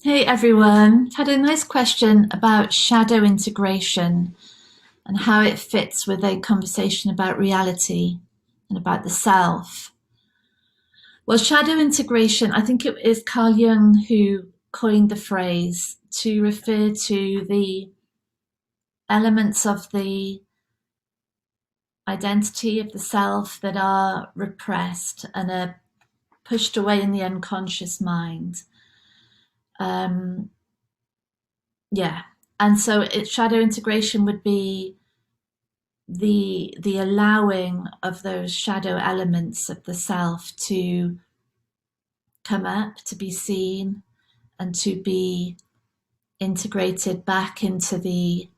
Hey everyone, had a nice question about shadow integration and how it fits with a conversation about reality and about the self. Well, shadow integration, I think it is Carl Jung who coined the phrase to refer to the elements of the identity of the self that are repressed and are pushed away in the unconscious mind. Um, yeah, and so shadow integration would be the allowing of those shadow elements of the self to come up, to be seen, and to be integrated back into the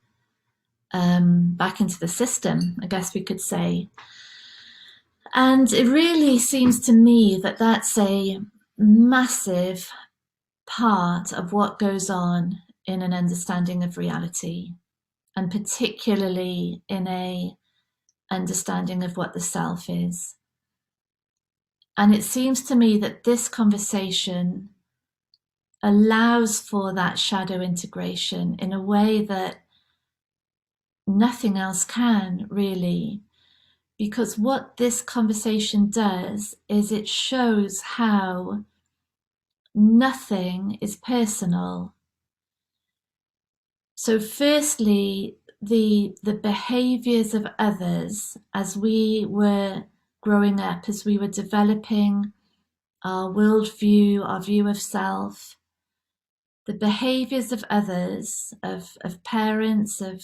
system, I guess we could say. And it really seems to me that that's a massive part of what goes on in an understanding of reality, and particularly in a understanding of what the self is. And it seems to me that this conversation allows for that shadow integration in a way that nothing else can really. Because what this conversation does is it shows how nothing is personal. So, firstly, the behaviors of others as we were growing up, as we were developing our worldview, our view of self, the behaviors of others, of parents, of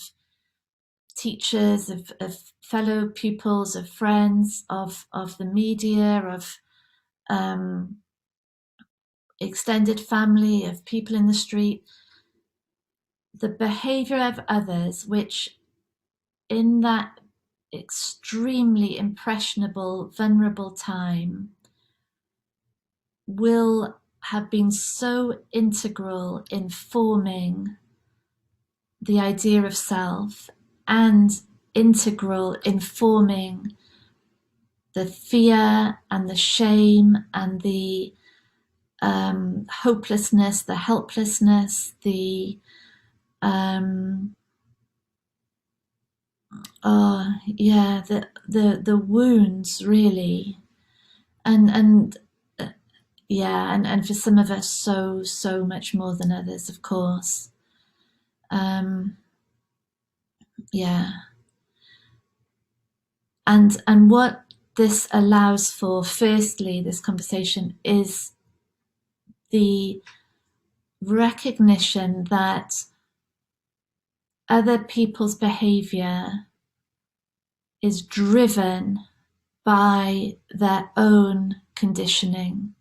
teachers, of fellow pupils, of friends, of the media, of um, extended family, of people in the street, the behavior of others, which in that extremely impressionable, vulnerable time will have been so integral in forming the idea of self and integral in forming the fear and the shame and the hopelessness, the helplessness, the the wounds really, and yeah, and for some of us, so much more than others, of course. Um, yeah, and what this allows for, firstly, this conversation is the recognition that other people's behavior is driven by their own conditioning.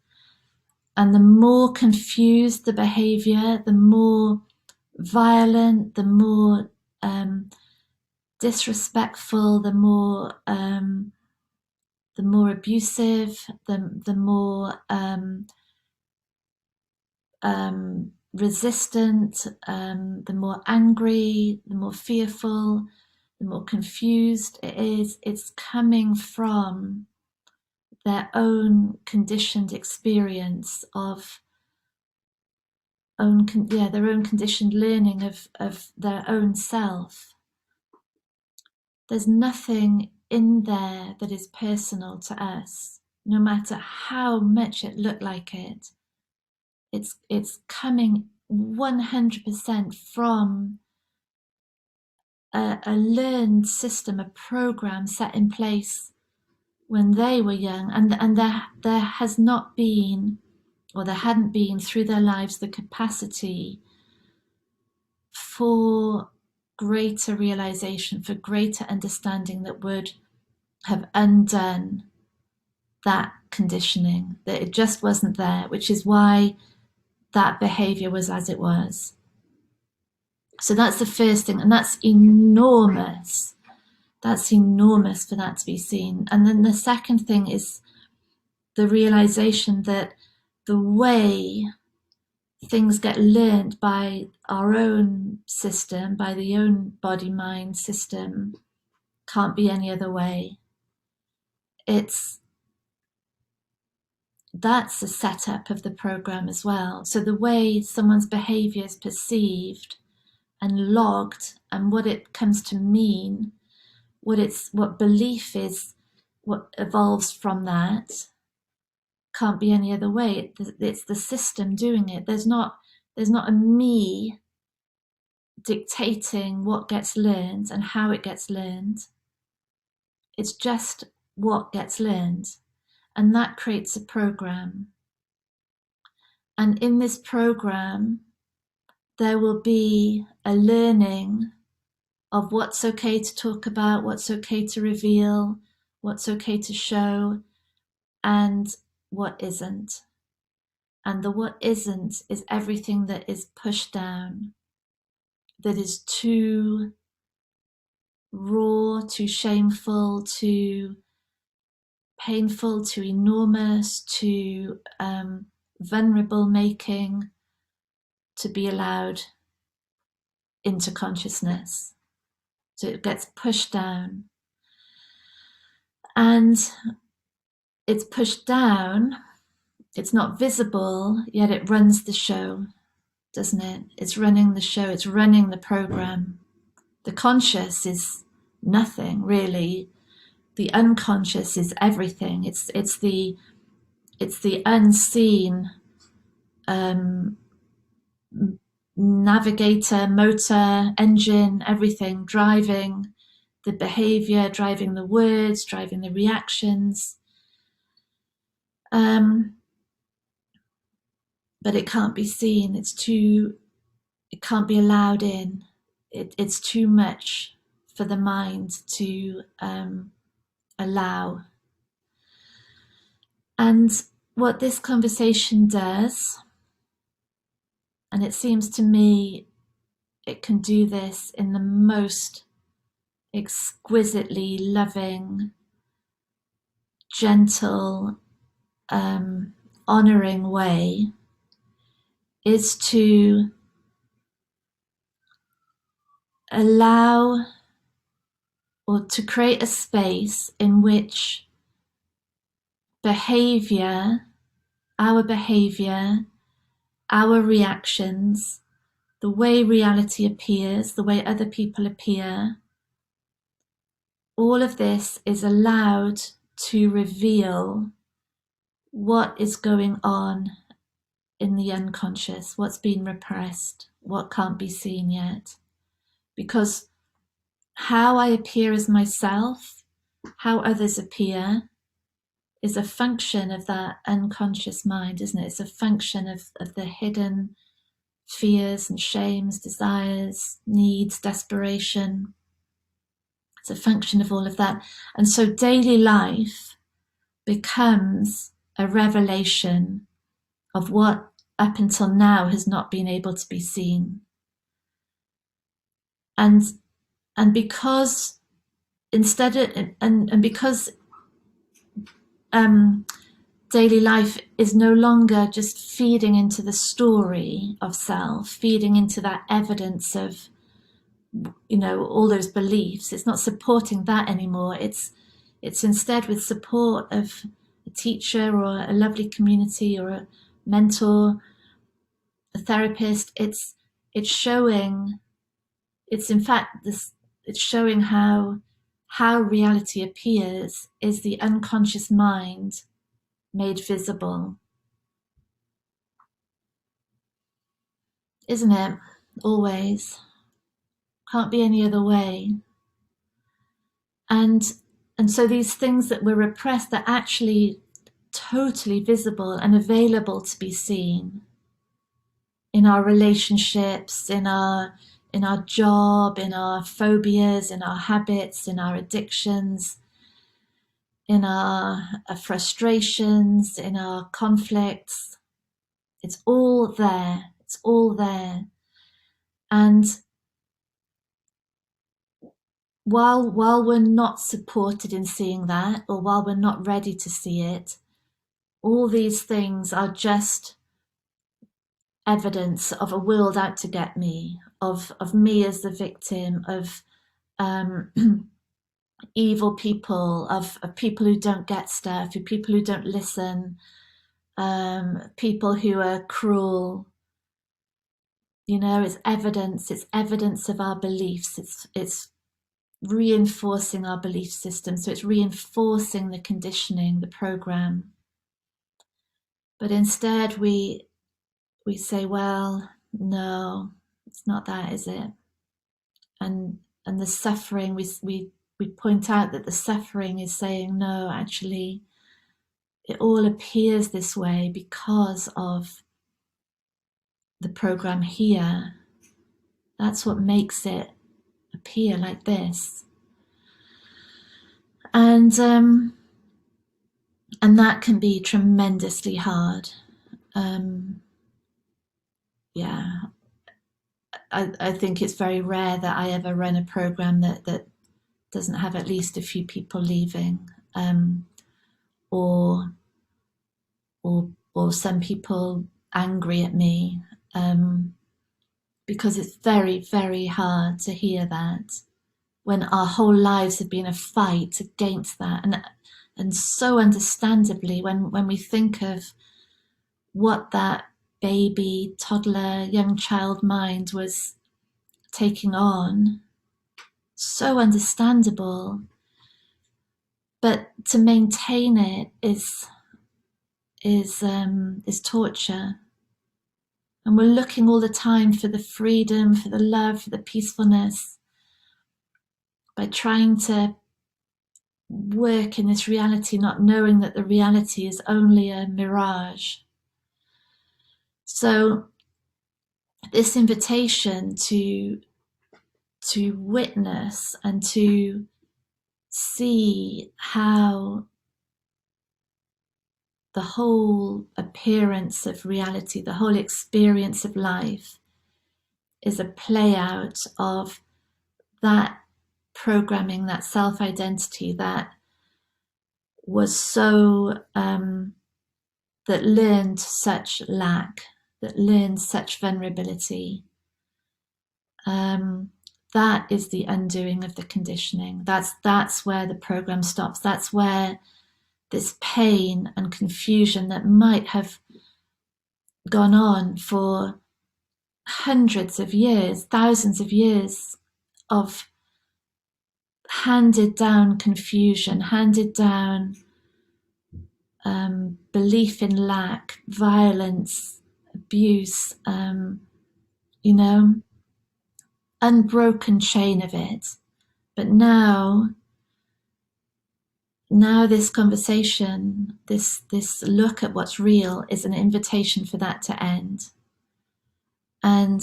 And the more confused the behavior, the more violent, the more disrespectful, the more abusive, the more resistant, the more angry, the more fearful, the more confused it is. It's coming from their own conditioned experience of their own conditioned learning of their own self. There's nothing in there that is personal to us, no matter how much it looked like it. It's coming 100% from a learned system, a program set in place when they were young, and there has not been, or there hadn't been through their lives, the capacity for greater realization, for greater understanding that would have undone that conditioning, that it just wasn't there, which is why that behavior was as it was. So that's the first thing, and that's enormous. That's enormous for that to be seen. And then the second thing is the realization that the way things get learned by our own system, by the own body mind system, can't be any other way. It's that's a setup of the program as well. So the way someone's behavior is perceived and logged, and what it comes to mean, what belief is, what evolves from that, can't be any other way. It's the system doing it. There's not a me dictating what gets learned and how it gets learned. It's just what gets learned, and that creates a program. And in this program, there will be a learning of what's okay to talk about, what's okay to reveal, what's okay to show, and what isn't. And the what isn't is everything that is pushed down, that is too raw, too shameful, too painful, too enormous, too vulnerable making to be allowed into consciousness. So it gets pushed down. And it's pushed down, it's not visible, yet it runs the show, doesn't it? It's running the show, it's running the program. The conscious is nothing, really. The unconscious is everything. It's the unseen navigator, motor, engine, everything driving the behavior, driving the words, driving the reactions. But it can't be seen. It can't be allowed in. It's too much for the mind to allow. And what this conversation does, and it seems to me it can do this in the most exquisitely loving, gentle, honoring way, is to allow or to create a space in which behavior, our reactions, the way reality appears, the way other people appear, all of this is allowed to reveal what is going on in the unconscious, what's been repressed, what can't be seen yet. Because how I appear as myself, how others appear, is a function of that unconscious mind, isn't it? It's a function of the hidden fears and shames, desires, needs, desperation. It's a function of all of that. And so daily life becomes a revelation of what up until now has not been able to be seen. And because instead of, and because daily life is no longer just feeding into the story of self, feeding into that evidence of, all those beliefs. It's not supporting that anymore. It's instead with support of a teacher or a lovely community or a mentor, a therapist. It's showing. It's in fact this. It's showing how reality appears is the unconscious mind made visible, isn't it? Always. Can't be any other way. And so these things that were repressed are actually totally visible and available to be seen in our relationships, in our job, in our phobias, in our habits, in our addictions, in our frustrations, in our conflicts. It's all there. It's all there. And while we're not supported in seeing that, or while we're not ready to see it, all these things are just evidence of a world out to get me, of me as the victim, of evil people, of people who don't get stuff, of people who don't listen, people who are cruel. It's evidence. It's evidence of our beliefs. It's reinforcing our belief system. So it's reinforcing the conditioning, the program. But instead we say, well, no, it's not that, is it? And the suffering, we point out that the suffering is saying, no, actually, it all appears this way because of the program here. That's what makes it appear like this. And that can be tremendously hard. Yeah, I think it's very rare that I ever run a program that doesn't have at least a few people leaving, or some people angry at me, because it's very, very hard to hear that when our whole lives have been a fight against that. And so understandably, when we think of what that baby, toddler, young child mind was taking on, so understandable. But to maintain it is torture. And we're looking all the time for the freedom, for the love, for the peacefulness, by trying to work in this reality, not knowing that the reality is only a mirage. So this invitation to witness and to see how the whole appearance of reality, the whole experience of life, is a play out of that programming, that self-identity that was so that learned such lack, that learned such vulnerability. That is the undoing of the conditioning. That's where the program stops. That's where this pain and confusion that might have gone on for hundreds of years, thousands of years of handed down confusion, handed down belief in lack, violence, abuse, unbroken chain of it. But now this conversation, this look at what's real, is an invitation for that to end. And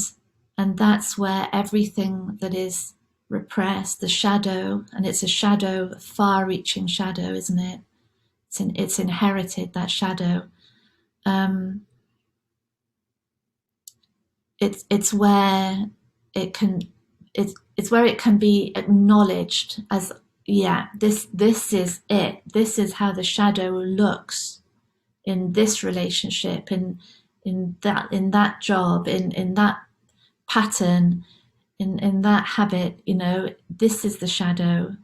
that's where everything that is repressed, the shadow, and it's a shadow, far-reaching shadow, isn't it? It's inherited, that shadow. It's where it can be acknowledged as, yeah, this is it. This is how the shadow looks in this relationship, in that job, in that pattern, in that habit. This is the shadow.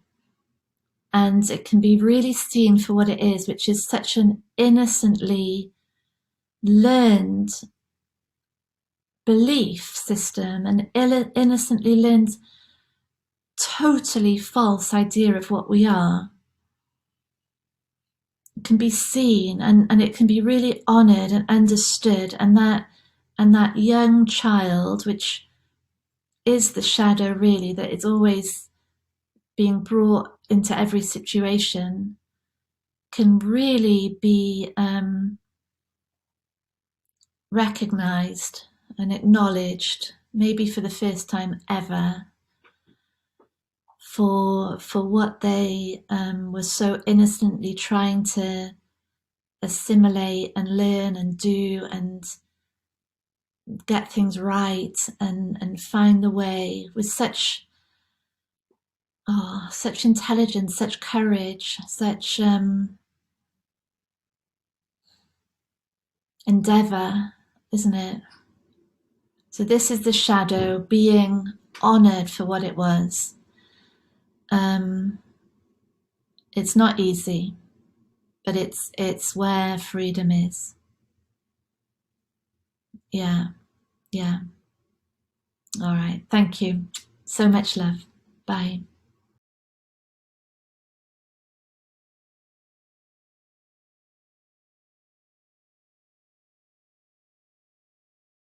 And it can be really seen for what it is, which is such an innocently learned belief system, an innocently learned, totally false idea of what we are. It can be seen, and it can be really honored and understood, and that young child, which is the shadow really, that is always being brought into every situation, can really be recognized and acknowledged, maybe for the first time ever, for what they were so innocently trying to assimilate and learn and do and get things right and find the way with such intelligence, such courage, such endeavor, isn't it? So this is the shadow being honored for what it was. It's not easy, but it's where freedom is. Yeah. Yeah. All right. Thank you. So much love. Bye.